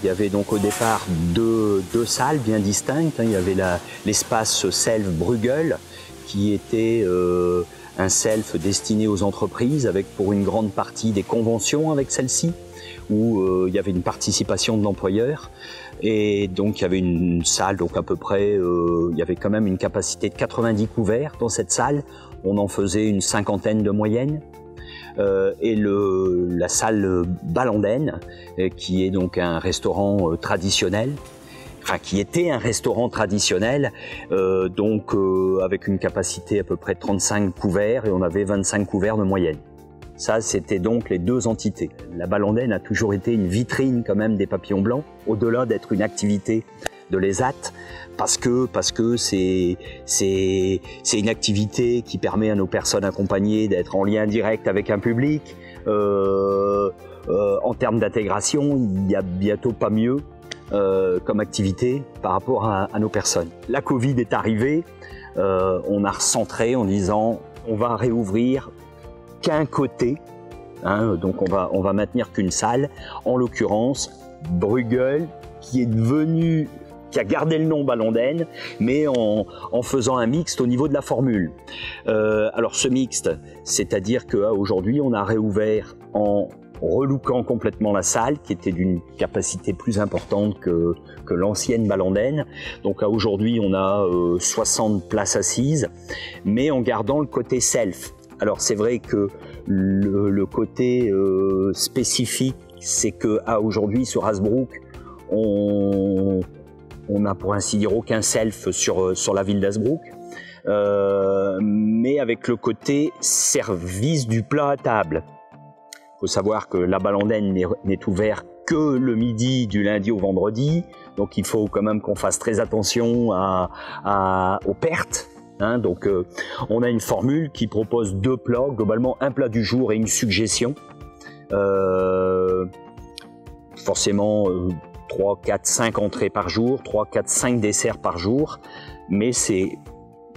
Il y avait donc au départ deux salles bien distinctes. Il y avait l'espace Self Bruegel, qui était un self destiné aux entreprises, avec pour une grande partie des conventions avec celle-ci, où il y avait une participation de l'employeur. Et donc il y avait une salle, donc à peu près, il y avait quand même une capacité de 90 couverts dans cette salle. On en faisait une cinquantaine de moyenne. Et la salle Ballanden, qui est donc un restaurant traditionnel, enfin qui était un restaurant traditionnel, avec une capacité à peu près de 35 couverts, et on avait 25 couverts de moyenne. Ça, c'était donc les deux entités. La Ballanden a toujours été une vitrine quand même des papillons blancs, au-delà d'être une activité de l'ESAT, parce que c'est une activité qui permet à nos personnes accompagnées d'être en lien direct avec un public. En termes d'intégration, il n'y a bientôt pas mieux comme activité par rapport à nos personnes. La Covid est arrivée, on a recentré en disant on va réouvrir qu'un côté, donc on va maintenir qu'une salle, en l'occurrence Bruegel, qui a gardé le nom Ballanden, mais en faisant un mixte au niveau de la formule. Alors ce mixte, c'est-à-dire qu'aujourd'hui on a réouvert en relookant complètement la salle, qui était d'une capacité plus importante que l'ancienne Ballanden. Donc aujourd'hui on a 60 places assises, mais en gardant le côté self. Alors c'est vrai que le côté spécifique, c'est qu'aujourd'hui sur Hasbrouck, on n'a pour ainsi dire aucun self sur la ville d'Hasbrouck, mais avec le côté service du plat à table. Il faut savoir que la Ballanden n'est ouverte que le midi du lundi au vendredi, donc il faut quand même qu'on fasse très attention aux pertes. Donc on a une formule qui propose 2 plats, globalement un plat du jour et une suggestion. Forcément 3, 4, 5 entrées par jour, 3, 4, 5 desserts par jour, mais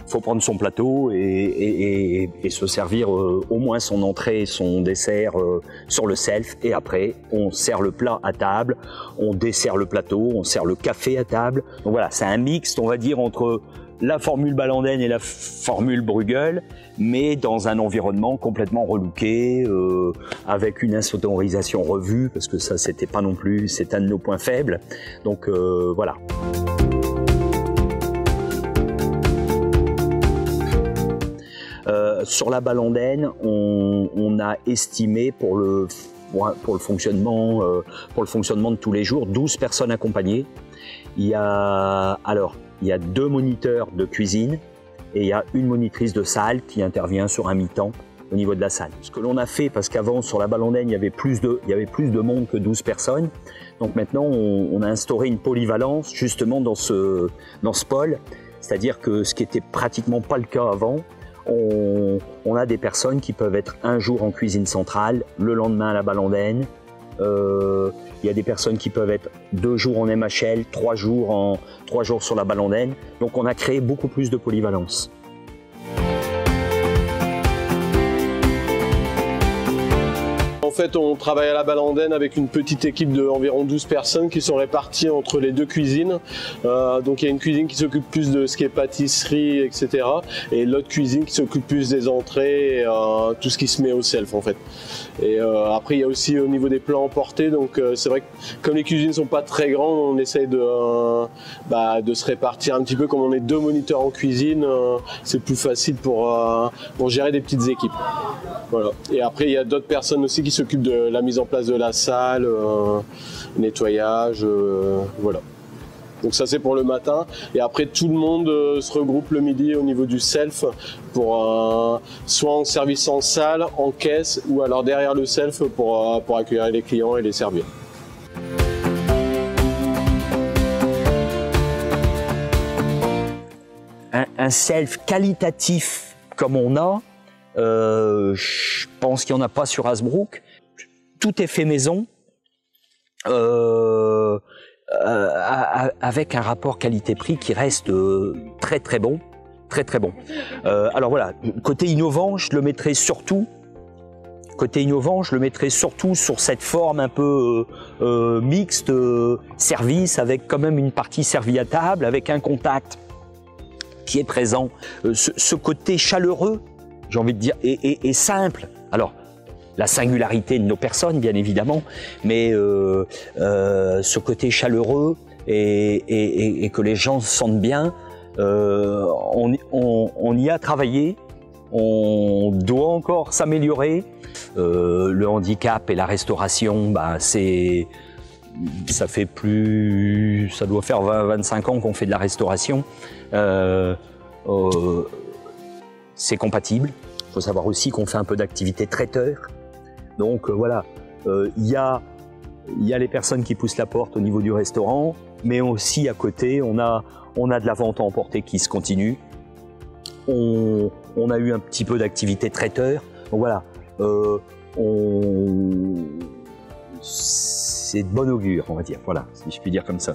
faut prendre son plateau et se servir au moins son entrée et son dessert sur le self, et après on sert le plat à table, on dessert le plateau, on sert le café à table. Donc voilà, c'est un mixte, on va dire, entre la formule Ballanden et la formule Bruegel, mais dans un environnement complètement relooké, avec une insonorisation revue, parce que ça c'était pas non plus, c'est un de nos points faibles. Donc voilà. Sur la Ballanden, on a estimé pour le fonctionnement de tous les jours, 12 personnes accompagnées. Il y a 2 moniteurs de cuisine et il y a une monitrice de salle qui intervient sur un mi-temps au niveau de la salle. Ce que l'on a fait, parce qu'avant sur la Ballanden il y avait plus de monde que 12 personnes, donc maintenant on a instauré une polyvalence justement dans ce pôle, c'est-à-dire que ce qui était pratiquement pas le cas avant, on a des personnes qui peuvent être un jour en cuisine centrale, le lendemain à la Ballanden. Il y a des personnes qui peuvent être 2 jours en MHL, 3 jours sur la Ballanden. Donc on a créé beaucoup plus de polyvalence. En fait, on travaille à la Ballanden avec une petite équipe d'environ 12 personnes qui sont réparties entre les 2 cuisines. Donc il y a une cuisine qui s'occupe plus de ce qui est pâtisserie, etc. Et l'autre cuisine qui s'occupe plus des entrées, et, tout ce qui se met au self en fait. Et après il y a aussi au niveau des plats emportés, donc c'est vrai que comme les cuisines sont pas très grandes, on essaye de se répartir un petit peu. Comme on est 2 moniteurs en cuisine, c'est plus facile pour gérer des petites équipes. Voilà. Et après il y a d'autres personnes aussi qui s'occupent de la mise en place de la salle, nettoyage, voilà. Donc ça c'est pour le matin, et après tout le monde se regroupe le midi au niveau du self pour soit en service en salle, en caisse, ou alors derrière le self pour accueillir les clients et les servir. Un self qualitatif comme on a, je pense qu'il n'y en a pas sur Hasbrouck. Tout est fait maison, avec un rapport qualité-prix qui reste très très bon, très très bon. Alors voilà, côté innovant, je le mettrai surtout côté innovant, je le mettrais surtout sur cette forme un peu mixte, service, avec quand même une partie servie à table, avec un contact qui est présent. Ce côté chaleureux, j'ai envie de dire, et simple. Alors, la singularité de nos personnes, bien évidemment, mais ce côté chaleureux et que les gens se sentent bien, on y a travaillé, on doit encore s'améliorer. Le handicap et la restauration, bah, ça doit faire 20-25 ans qu'on fait de la restauration. C'est compatible. Il faut savoir aussi qu'on fait un peu d'activité traiteur. Donc voilà, il y a les personnes qui poussent la porte au niveau du restaurant, mais aussi à côté, on a de la vente à emporter qui se continue. On a eu un petit peu d'activité traiteur. Donc voilà, c'est de bon augure, on va dire. Voilà, si je puis dire comme ça.